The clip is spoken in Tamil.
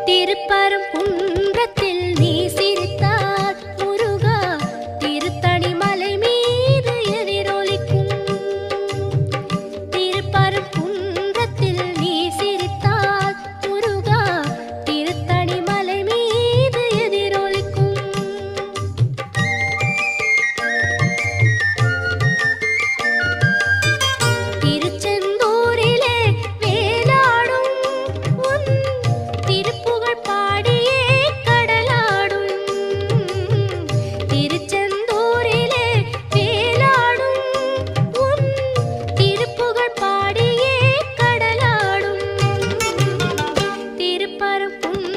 திருப்பரங்குன்றத்தில் நீ சிரித்தால் முருகா திருத்தணி மலை மீது எதிரொலிக்கும். திருப்பரங்குன்றத்தில் நீ சிரித்தால் முருகா திருத்தணி மலை மீது எதிரொலிக்கும். திருச்செந்தூரிலே வேலாடும் உன் திருப்புகழ் பாடியே கடலாடும். திருச்செந்தூரிலே வேலாடும் உன் திருப்புகழ் பாடியே கடலாடும். திருப்பரங்குன்றத்தில்